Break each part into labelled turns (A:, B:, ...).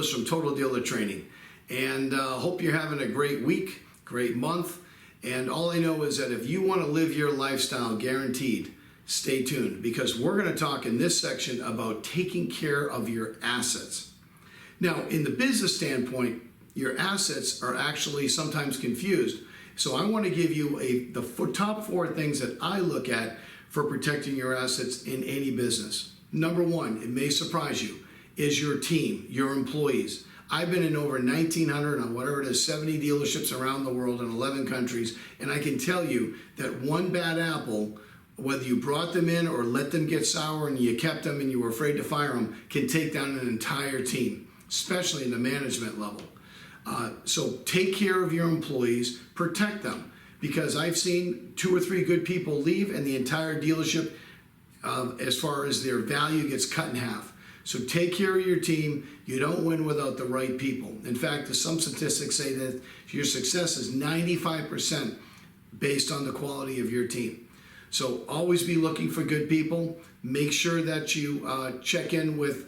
A: Lewis from Total Dealer Training, and hope you're having a great week, great month. And all I know is that if you want to live your lifestyle guaranteed, stay tuned, because we're going to talk in this section about taking care of your assets. Now, in the business standpoint, your assets are actually sometimes confused. So I want to give you the top 4 things that I look at for protecting your assets in any business. Number 1, it may surprise you, is your team, your employees. I've been in over 1,900 on whatever it is, 70 dealerships around the world in 11 countries, and I can tell you that one bad apple, whether you brought them in or let them get sour and you kept them and you were afraid to fire them, can take down an entire team, especially in the management level. So take care of your employees, protect them, because I've seen 2 or 3 good people leave and the entire dealership, as far as their value, gets cut in half. So take care of your team. You don't win without the right people. In fact, some statistics say that your success is 95% based on the quality of your team. So always be looking for good people. Make sure that you check in with,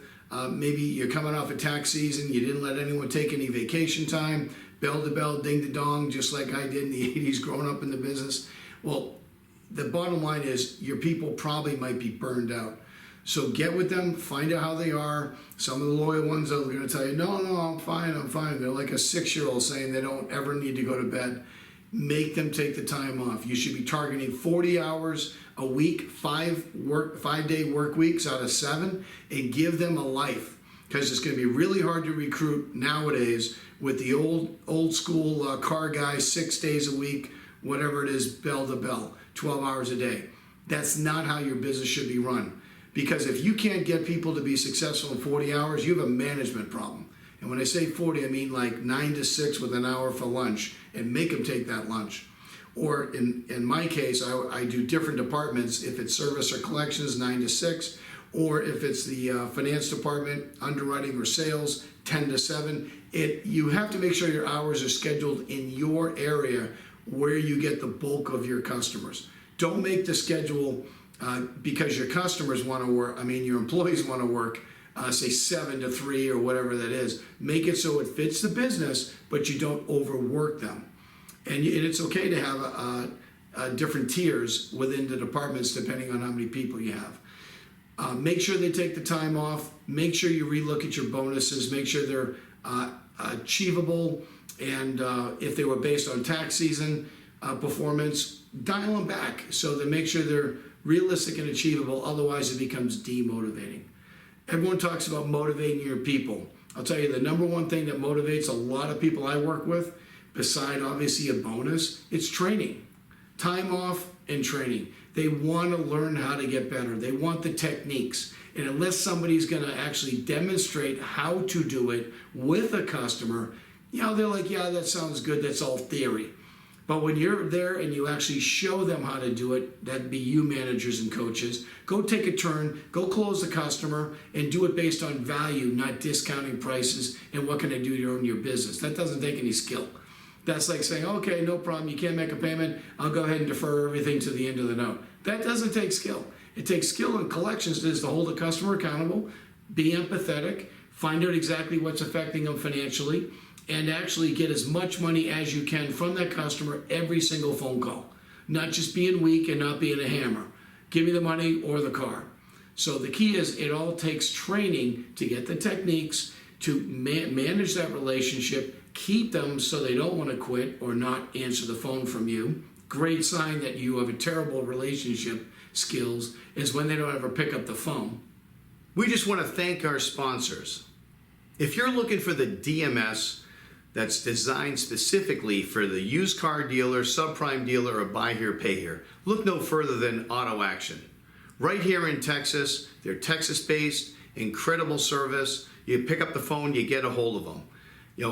A: maybe you're coming off a tax season, you didn't let anyone take any vacation time, bell to bell, ding to dong, just like I did in the 80s growing up in the business. Well, the bottom line is your people probably might be burned out. So get with them, find out how they are. Some of the loyal ones are going to tell you, no, I'm fine. They're like a 6-year-old saying they don't ever need to go to bed. Make them take the time off. You should be targeting 40 hours a week, 5-day work weeks out of 7, and give them a life, because it's going to be really hard to recruit nowadays with the old school car guys, 6 days a week, whatever it is, bell to bell, 12 hours a day. That's not how your business should be run. Because if you can't get people to be successful in 40 hours, you have a management problem. And when I say 40, I mean like 9 to 6 with an hour for lunch, and make them take that lunch. Or in my case, I do different departments. If it's service or collections, 9 to 6. Or if it's the finance department, underwriting or sales, 10 to 7. You have to make sure your hours are scheduled in your area where you get the bulk of your customers. Don't make the schedule because your customers want to work, your employees want to work, say 7 to 3 or whatever that is. Make it so it fits the business, but you don't overwork them. And it's okay to have different tiers within the departments depending on how many people you have. Make sure they take the time off. Make sure you relook at your bonuses. Make sure they're achievable. And if they were based on tax season performance, dial them back so that make sure they're realistic and achievable. Otherwise, it becomes demotivating. Everyone talks about motivating your people. I'll tell you, the number 1 thing that motivates a lot of people I work with, beside obviously a bonus, it's training. Time off and training. They want to learn how to get better. They want the techniques. And unless somebody's going to actually demonstrate how to do it with a customer, they're like, yeah, that sounds good. That's all theory. But when you're there and you actually show them how to do it, that'd be you managers and coaches, go take a turn, go close the customer, and do it based on value, not discounting prices and what can I do to earn your business. That doesn't take any skill. That's like saying, okay, no problem, you can't make a payment, I'll go ahead and defer everything to the end of the note. That doesn't take skill. It takes skill in collections is to hold the customer accountable, be empathetic, find out exactly what's affecting them financially, and actually get as much money as you can from that customer every single phone call. Not just being weak and not being a hammer. Give me the money or the car. So the key is it all takes training to get the techniques to manage that relationship, keep them so they don't want to quit or not answer the phone from you. Great sign that you have a terrible relationship skills is when they don't ever pick up the phone. We just want to thank our sponsors. If you're looking for the DMS that's designed specifically for the used car dealer, subprime dealer, or buy here, pay here, look no further than Auto Action. Right here in Texas, they're Texas-based, incredible service. You pick up the phone, you get a hold of them.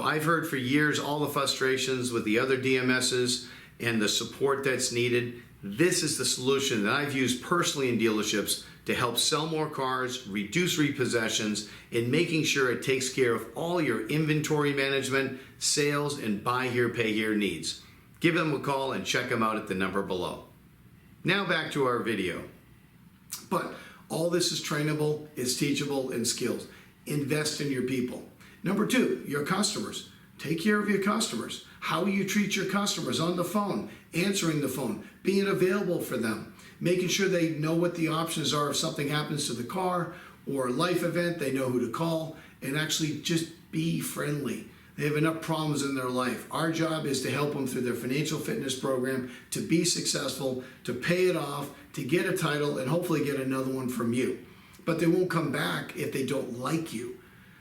A: I've heard for years all the frustrations with the other DMSs and the support that's needed. This is the solution that I've used personally in dealerships to help sell more cars, reduce repossessions, and making sure it takes care of all your inventory management, sales, and buy here, pay here needs. Give them a call and check them out at the number below. Now back to our video. But all this is trainable, it's teachable, and skills. Invest in your people. Number two, your customers. Take care of your customers. How you treat your customers on the phone, answering the phone, being available for them, making sure they know what the options are if something happens to the car or a life event, they know who to call, and actually just be friendly. They have enough problems in their life. Our job is to help them through their financial fitness program, to be successful, to pay it off, to get a title, and hopefully get another one from you. But they won't come back if they don't like you.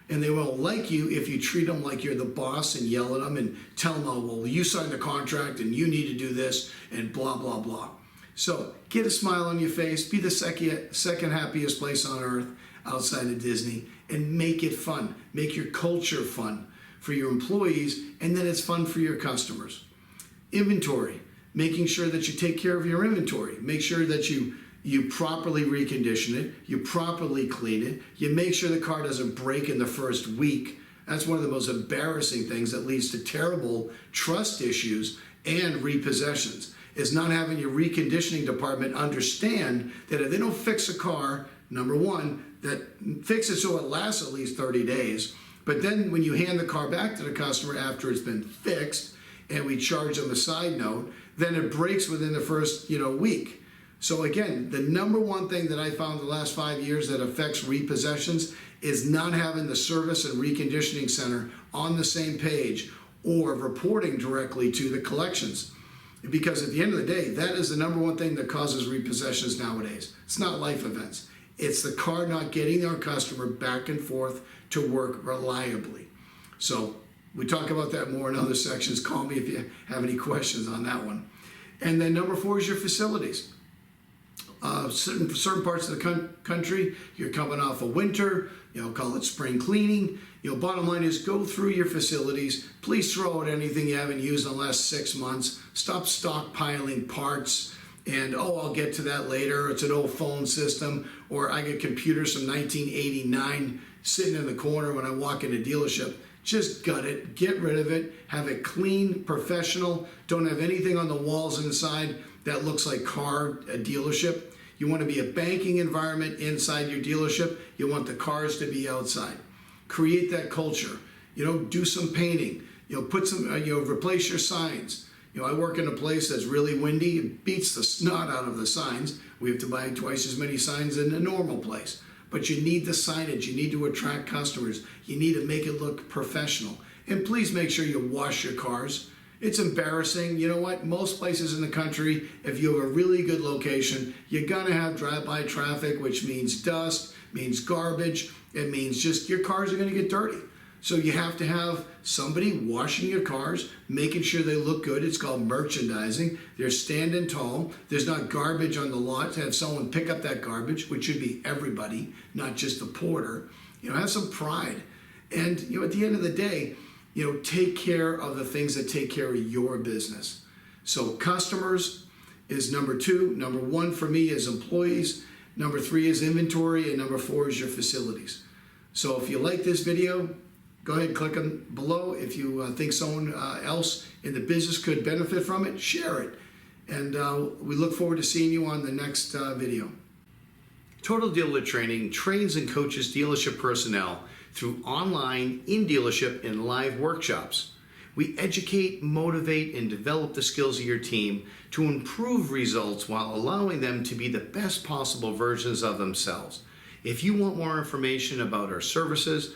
A: And they won't like you if you treat them like you're the boss and yell at them and tell them, oh, well, you signed the contract and you need to do this and blah, blah, blah. So get a smile on your face, be the second happiest place on earth outside of Disney, and make it fun. Make your culture fun for your employees, and then it's fun for your customers. Inventory, making sure that you take care of your inventory. Make sure that you properly recondition it, you properly clean it, you make sure the car doesn't break in the first week. That's one of the most embarrassing things that leads to terrible trust issues and repossessions, is not having your reconditioning department understand that if they don't fix a car, number one, that fix it so it lasts at least 30 days, but then when you hand the car back to the customer after it's been fixed and we charge them a side note, then it breaks within the first week. So again, the number one thing that I found the last 5 years that affects repossessions is not having the service and reconditioning center on the same page or reporting directly to the collections. Because at the end of the day, that is the number one thing that causes repossessions nowadays. It's not life events. It's the car not getting our customer back and forth to work reliably. So we talk about that more in other sections. Call me if you have any questions on that one. And then number 4 is your facilities. Certain parts of the country, you're coming off of winter, call it spring cleaning. Bottom line is go through your facilities. Please throw out anything you haven't used in the last 6 months. Stop stockpiling parts and, I'll get to that later. It's an old phone system, or I get computers from 1989 sitting in the corner when I walk in a dealership. Just gut it, get rid of it, have it clean, professional. Don't have anything on the walls inside that looks like a dealership. You want to be a banking environment inside your dealership. You want the cars to be outside. Create that culture. Do some painting. Put some. Replace your signs. I work in a place that's really windy. It beats the snot out of the signs. We have to buy twice as many signs in a normal place. But you need the signage. You need to attract customers. You need to make it look professional. And please make sure you wash your cars. It's embarrassing. You know what? Most places in the country, if you have a really good location, you're going to have drive-by traffic, which means dust, means garbage. It means just your cars are going to get dirty. So you have to have somebody washing your cars, making sure they look good. It's called merchandising. They're standing tall. There's not garbage on the lot to have someone pick up that garbage, which should be everybody, not just the porter. Have some pride. And, at the end of the day, take care of the things that take care of your business. So customers is number 2. Number 1 for me is employees. Number 3 is inventory. And number 4 is your facilities. So if you like this video, go ahead and click on below. If you think someone else in the business could benefit from it, share it. And we look forward to seeing you on the next video. Total Dealer Training trains and coaches dealership personnel through online, in-dealership, and live workshops. We educate, motivate, and develop the skills of your team to improve results while allowing them to be the best possible versions of themselves. If you want more information about our services,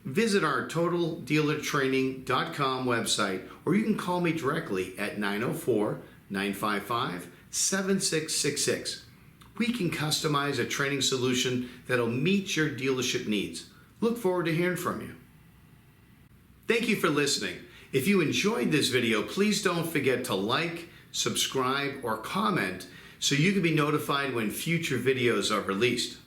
A: visit our totaldealertraining.com website, or you can call me directly at 904-955-7666. We can customize a training solution that'll meet your dealership needs. Look forward to hearing from you. Thank you for listening. If you enjoyed this video, please don't forget to like, subscribe, or comment so you can be notified when future videos are released.